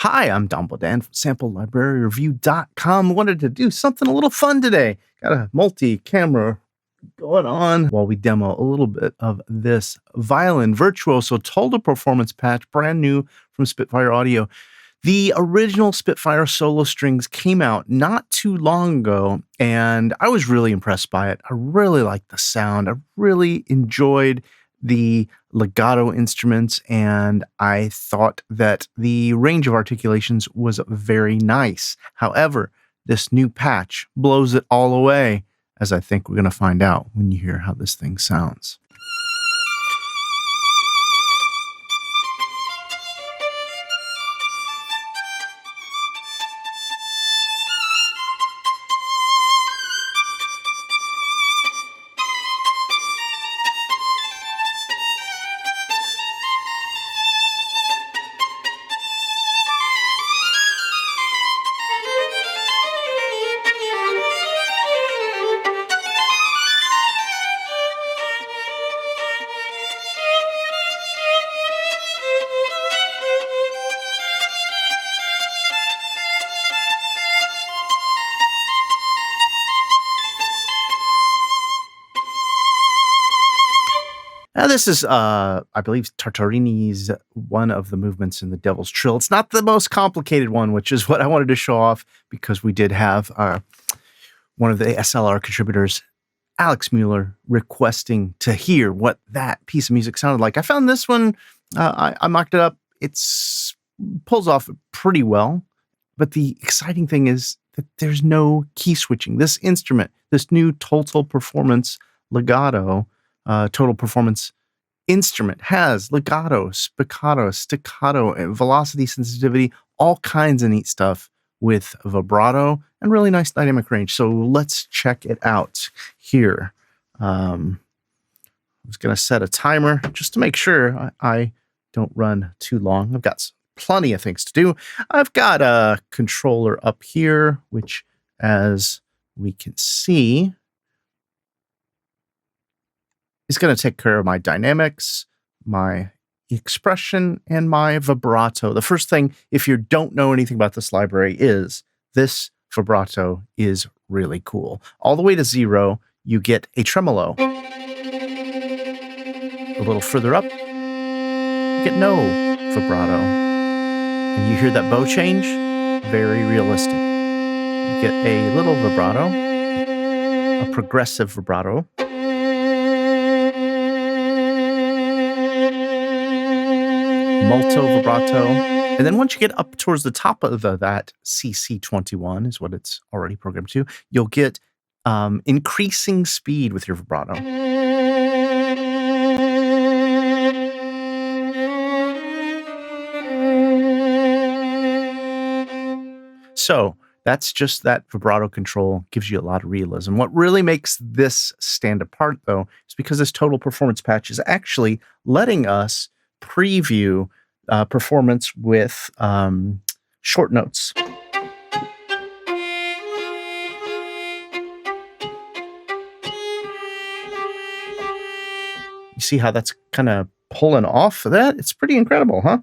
Hi, I'm Don Bodan from SampleLibraryReview.com. Wanted to do something a little fun today. Got a multi-camera going on while we demo a little bit of this Violin Virtuoso Total Performance patch, brand new from Spitfire Audio. The original Spitfire Solo Strings came out not too long ago, and I was really impressed by it. I really liked the sound. I really enjoyed the legato instruments, and I thought that the range of articulations was very nice. However, this new patch blows it all away, as I think we're going to find out when you hear how this thing sounds. Now, this is, I believe, Tartarini's one of the movements in the Devil's Trill. It's not the most complicated one, which is what I wanted to show off because we did have one of the SLR contributors, Alex Mueller, requesting to hear what that piece of music sounded like. I found this one, I mocked it up. It's pulls off pretty well, but the exciting thing is that there's no key switching. This instrument, this new Total Performance legato, Total Performance instrument has legato, spiccato, staccato, and velocity sensitivity, all kinds of neat stuff with vibrato and really nice dynamic range. So let's check it out here. I was going to set a timer just to make sure I don't run too long. I've got plenty of things to do. I've got a controller up here, which, as we can see, is going to take care of my dynamics, my expression, and my vibrato. The first thing, if you don't know anything about this library, is this vibrato is really cool. All the way to 0, you get a tremolo. A little further up, you get no vibrato. And you hear that bow change? Very realistic. You get a little vibrato, a progressive vibrato, multo vibrato, and then once you get up towards the top of that CC21 is what it's already programmed to, you'll get increasing speed with your vibrato. So that's just that vibrato control, gives you a lot of realism. What really makes this stand apart, though, is because this Total Performance patch is actually letting us preview performance with short notes. You see how that's kind of pulling off of that? It's pretty incredible, huh?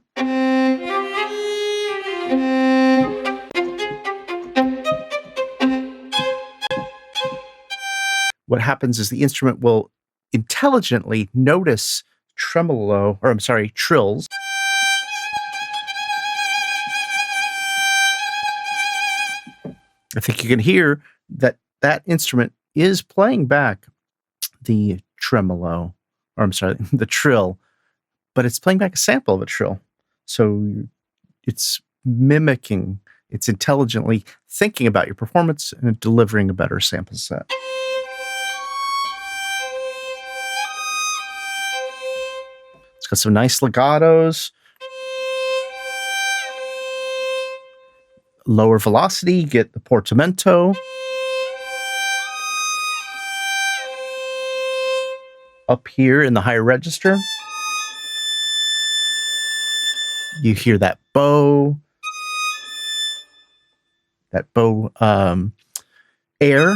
What happens is the instrument will intelligently notice trills. I think you can hear that that instrument is playing back the tremolo, the trill, but it's playing back a sample of a trill. So it's mimicking, it's intelligently thinking about your performance and delivering a better sample set. It's got some nice legatos. Lower velocity, get the portamento. Up here in the higher register, you hear that bow air.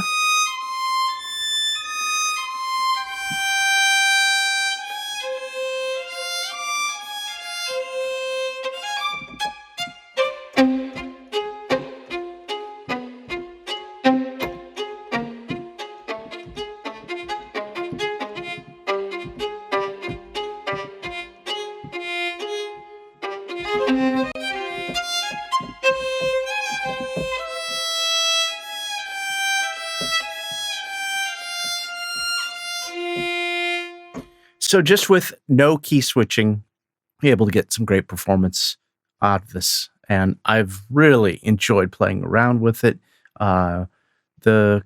So just with no key switching, you're able to get some great performance out of this. And I've really enjoyed playing around with it. The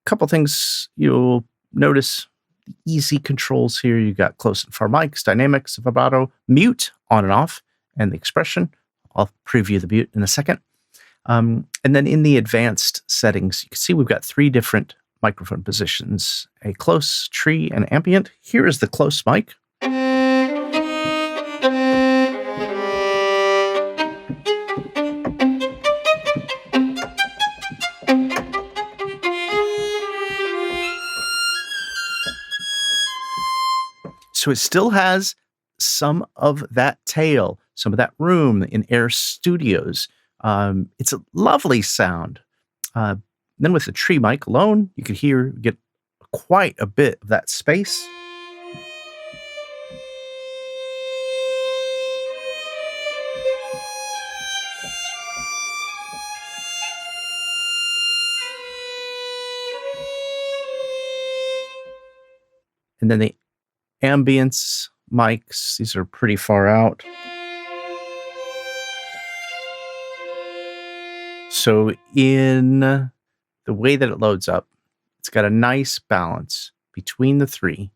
couple things you'll notice, the easy controls here. You got close and far mics, dynamics, vibrato, mute, on and off, and the expression. I'll preview the mute in a second. And then in the advanced settings, you can see we've got 3 different microphone positions, a close, tree, and ambient. Here is the close mic. So it still has some of that tail, some of that room in Air Studios. It's a lovely sound. Then with the tree mic alone, you could get quite a bit of that space. And then the ambience mics, these are pretty far out. So in the way that it loads up, it's got a nice balance between the 3.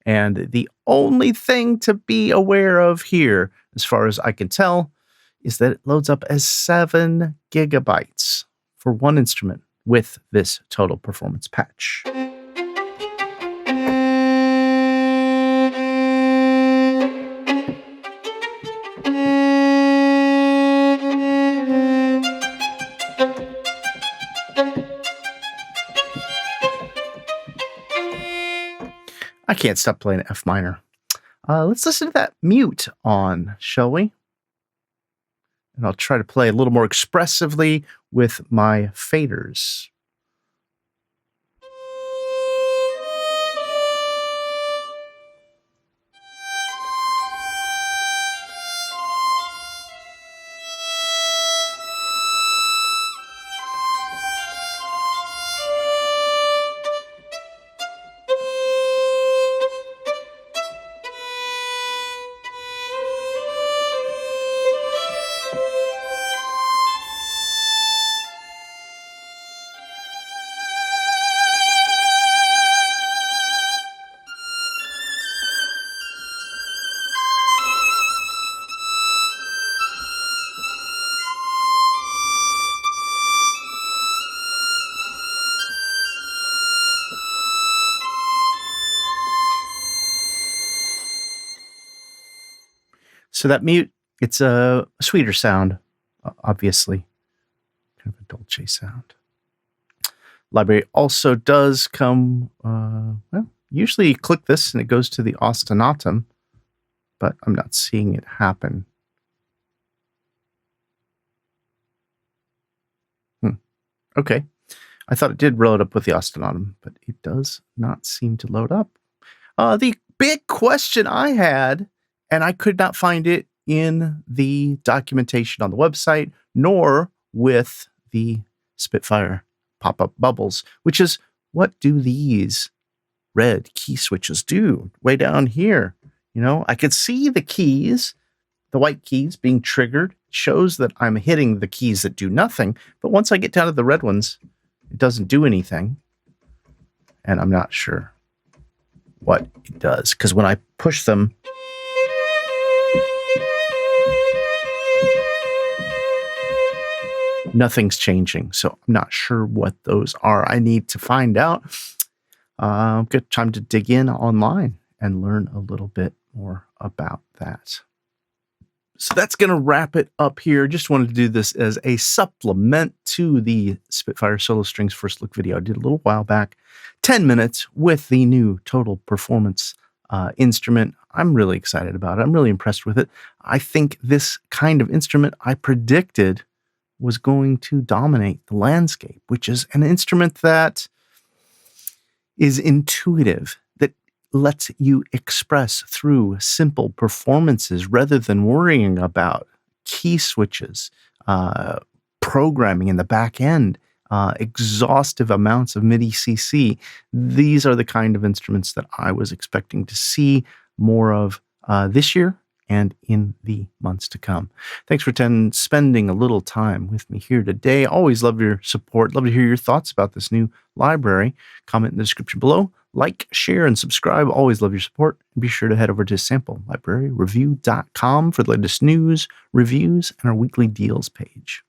And the only thing to be aware of here, as far as I can tell, is that it loads up as 7 gigabytes for one instrument with this Total Performance patch. I can't stop playing F minor. Let's listen to that mute on, shall we? And I'll try to play a little more expressively with my faders. So that mute, it's a sweeter sound, obviously. Kind of a dolce sound. Library also does come, well, usually you click this and it goes to the ostinatum, but I'm not seeing it happen. Okay. I thought it did load up with the ostinatum, but it does not seem to load up. The big question I had, and I could not find it in the documentation on the website, nor with the Spitfire pop-up bubbles, which is, what do these red key switches do way down here? You know, I could see the keys, the white keys being triggered. It shows that I'm hitting the keys that do nothing. But once I get down to the red ones, it doesn't do anything. And I'm not sure what it does, because when I push them, nothing's changing. So I'm not sure what those are. I need to find out. Good time to dig in online and learn a little bit more about that. So that's going to wrap it up here. Just wanted to do this as a supplement to the Spitfire Solo Strings first look video I did a little while back. 10 minutes with the new Total Performance instrument. I'm really excited about it. I'm really impressed with it. I think this kind of instrument I predicted was going to dominate the landscape, which is an instrument that is intuitive, that lets you express through simple performances rather than worrying about key switches, programming in the back end, exhaustive amounts of MIDI CC. These are the kind of instruments that I was expecting to see more of this year and in the months to come. Thanks for spending a little time with me here today. Always love your support. Love to hear your thoughts about this new library. Comment in the description below. Like, share, and subscribe. Always love your support. And be sure to head over to samplelibraryreview.com for the latest news, reviews, and our weekly deals page.